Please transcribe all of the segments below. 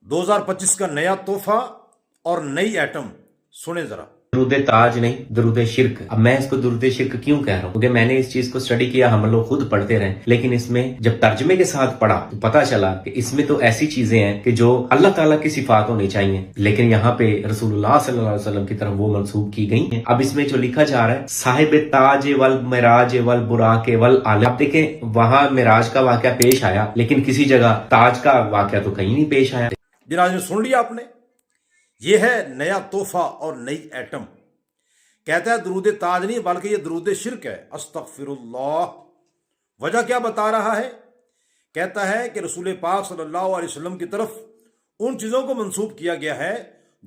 2025 का नया तोहफा और नई एटम, सुने जरा। दरूद ताज नहीं, दरूद शिर्क। अब मैं इसको दरूद शिर्क क्यों कह रहा हूँ? क्योंकि मैंने इस चीज को स्टडी किया, हम लोग खुद पढ़ते रहे, लेकिन इसमें जब तर्जमे के साथ पढ़ा तो पता चला कि इसमें तो ऐसी चीजें हैं कि जो अल्लाह ताला की सिफात होनी चाहिए, लेकिन यहाँ पे रसूलुल्लाह सल्लल्लाहु अलैहि वसल्लम की तरफ वो मंसूब की गई हैं। अब इसमें जो लिखा जा रहा है, साहिब ताज वल मिराज वल बुराक वल आलम। आप देखें, वहां मिराज का वाकया पेश आया, लेकिन किसी जगह ताज का वाकया तो कहीं नहीं पेश आया। जिनाज सुन लिया आपने, ये है नया तोहफा और नई एटम। कहता है दरूद ताज नहीं बल्कि ये दरूद शिर्क है। अस्तगफिरुल्लाह। वजह क्या बता रहा है? कहता है कि रसूल पाक सल्लल्लाहु अलैहि वसल्लम की तरफ उन चीजों को मंसूब किया गया है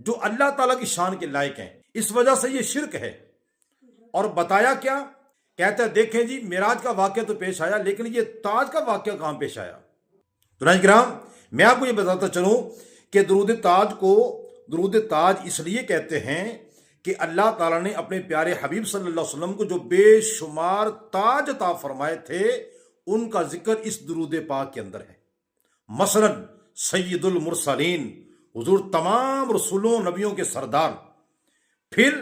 जो अल्लाह ताला की शान के लायक हैं, इस वजह से ये शिर्क है। और बताया क्या? कहता है देखें जी, मिराज का वाकया तो पेश आया, लेकिन ये ताज का वाकया कहां पेश आया? तो नाज़रीन, मैं आपको ये बताता चलूं कि दरूद ताज को दरूद ताज इसलिए कहते हैं कि अल्लाह ताला ने अपने प्यारे हबीब सल्लल्लाहु अलैहि वसल्लम को जो बेशुमार ताज अता फरमाए थे, उनका जिक्र इस दरूद पाक के अंदर है। मसलन सय्यदुल मुरसलीन, हुजूर तमाम रसूलों नबियों के सरदार, फिर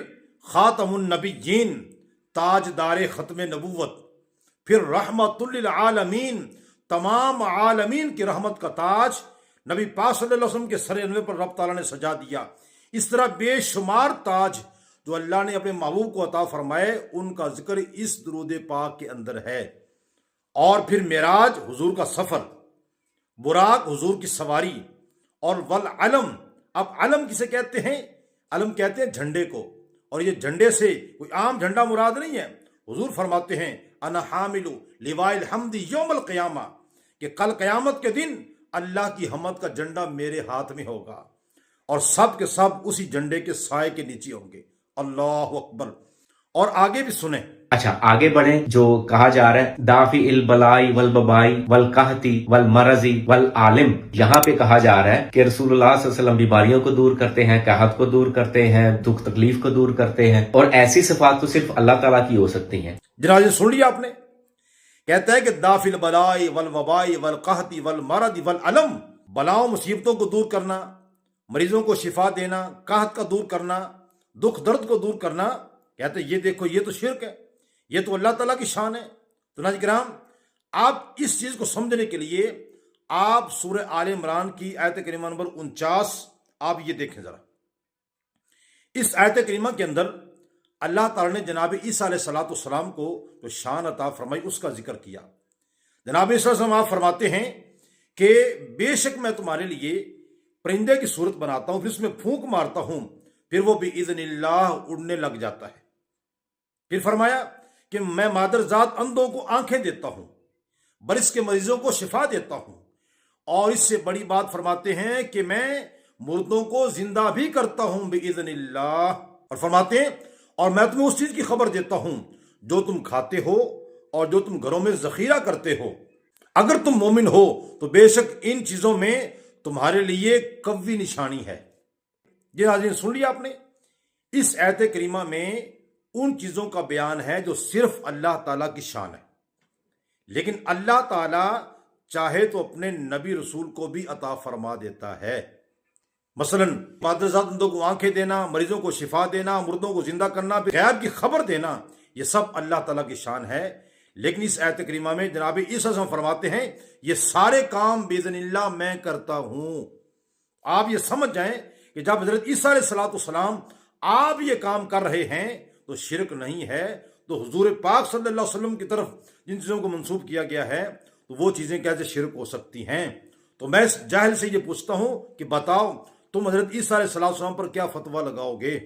खातमुन नबिय्यीन, ताजदार खत्म नबूवत, फिर रहमतुल लिल आलमीन, तमाम आलमीन की रहमत का ताज नबी पाक सल्लल्लाहु अलैहि वसल्लम के सर अनवर पर रब ताला ने सजा दिया। इस तरह बेशुमार ताज जो अल्लाह ने अपने महबूब को अता फरमाए, उनका जिक्र इस दरूद पाक के अंदर है। और फिर मेराज, हुजूर का सफर, बुराक, हुजूर की सवारी, और वल अलम। अब अलम किसे कहते हैं? अलम कहते हैं झंडे को, और ये झंडे से कोई आम झंडा मुराद नहीं है। हुजूर फरमाते हैं अना हामिलु लिवाइल हम्दी यौमल क़ियामा, कि कल क़यामत के दिन अल्लाह की हमद का झंडा मेरे हाथ में होगा, और सब के सब उसी झंडे के साए के नीचे होंगे। अल्लाह अकबर। और आगे भी सुने। अच्छा, आगे बढ़े। जो कहा जा रहा है दाफी इल बलाई वल बबाई वल कहती वल मरजी वल आलिम, यहाँ पे कहा जा रहा है कि रसूलुल्लाह सल्लल्लाहु अलैहि वसल्लम बीमारियों को दूर करते हैं, कहत को दूर करते हैं, दुख तकलीफ को दूर करते हैं, और ऐसी सिफात तो सिर्फ अल्लाह ताला की हो सकती हैं। जनाब सुन लिया आपने। कहता है कि दाफिल बलाई वल वबाई वल कहती वल मरदी वल अलम, बलाओं मुसीबतों को दूर करना, मरीजों को शिफा देना, कहत का दूर करना, दुख दर्द को दूर करना। कहते ये देखो, ये तो शिर्क है, ये तो अल्लाह ताला की शान है। तो नाज़रीन, आप इस चीज को समझने के लिए आप सूरह आल इमरान की आयत करीमा नंबर 49 आप ये देखें जरा। इस आयत करीमा के अंदर अल्लाह ताला ने जनाब ईसा अलैहिस्सलाम को जो शान अता फरमाई, उसका जिक्र किया। जनाब ईसा आप फरमाते हैं कि बेशक मैं तुम्हारे लिए परिंदे की सूरत बनाता हूं, फिर उसमें फूंक मारता हूं, फिर वो बिइज़्निल्लाह उड़ने लग जाता है। फिर फरमाया कि मैं मादरजात अंधों को आंखें देता हूं, बरिस के मरीजों को शिफा देता हूं, और इससे बड़ी बात फरमाते हैं कि मैं मुर्दों को जिंदा भी करता हूं बिइज़्निल्लाह। और फरमाते हैं और मैं तुम्हें उस चीज की खबर देता हूं जो तुम खाते हो और जो तुम घरों में जखीरा करते हो। अगर तुम मोमिन हो तो बेशक इन चीजों में तुम्हारे लिए कव्वी निशानी है। ये नाज़रीन सुन लिया आपने। इस आयत करीमा में उन चीजों का बयान है जो सिर्फ अल्लाह ताला की शान है, लेकिन अल्लाह ताला चाहे तो अपने नबी रसूल को भी अता फरमा देता है। मसलन मादरजातों को आंखें देना, मरीजों को शिफा देना, मुर्दों को जिंदा करना, गैब की खबर देना, ये सब अल्लाह ताला की शान है। लेकिन इस आयत करीमा में जनाब ईसा फरमाते हैं ये सारे काम बिइज़्निल्लाह मैं करता हूं। आप ये समझ जाएं कि जब हजरत ईसा अलैहिस्सलाम आप ये काम कर रहे हैं तो शिरक नहीं है। तो हुजूर पाक सल्लल्लाहु अलैहि वसल्लम की तरफ जिन चीजों को मंसूब किया गया है, तो वो चीजें कैसे शिरक हो सकती हैं? तो मैं इस जाहिल से ये पूछता हूं कि बताओ तुम हजरत ईसा अलैहिस्सलाम पर क्या फतवा लगाओगे?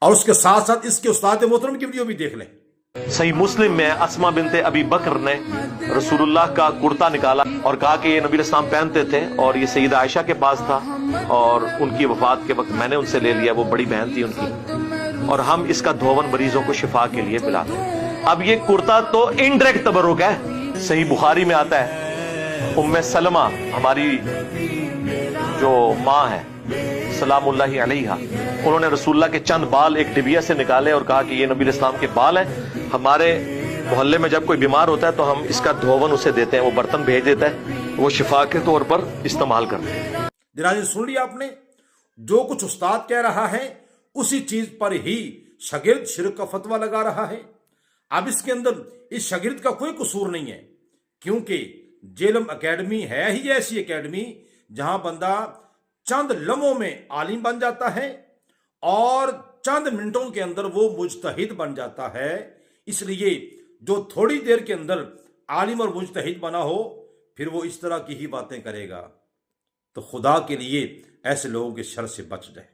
और उसके साथ साथ इसके उस्ताद मोहतरम की वीडियो भी देख लें। सही मुस्लिम में अस्मा बिनते अबी बकर ने रसूलुल्लाह का कुर्ता निकाला और कहा कि ये नबी इस्लाम पहनते थे, और ये सईदा आयशा के पास था, और उनकी वफात के वक्त मैंने उनसे ले लिया, वो बड़ी बहन थी उनकी, और हम इसका धोवन मरीजों को शिफा के लिए पिलाते हैं। अब ये कुर्ता तो इनडायरेक्ट तबरुक है। सही बुखारी में आता है उम्मे सलमा हमारी जो माँ है सलामुल्लाहि अलैहा, उन्होंने रसूलुल्लाह के चंद बाल एक डिबिया से निकाले और कहा कि ये नबी इस्लाम के बाल हैं। हमारे मोहल्ले में जब कोई बीमार होता है तो हम इसका धोवन उसे देते हैं, वो बर्तन भेज देता है, वो शिफा के तौर पर इस्तेमाल करते हैं। नाज़रीन सुन लिया आपने, जो कुछ उस्ताद कह रहा है उसी चीज पर ही शागिर्द शिरक का फतवा लगा रहा है। अब इसके अंदर इस शागिर्द का कोई कसूर नहीं है, क्योंकि जेलम एकेडमी है ही ऐसी एकेडमी जहां बंदा चंद लम्हों में आलिम बन जाता है और चंद मिनटों के अंदर वो मुजतहिद बन जाता है। इसलिए जो थोड़ी देर के अंदर आलिम और मुजतहिद बना हो, फिर वो इस तरह की ही बातें करेगा। तो खुदा के लिए ऐसे लोगों के शर से बच जाए।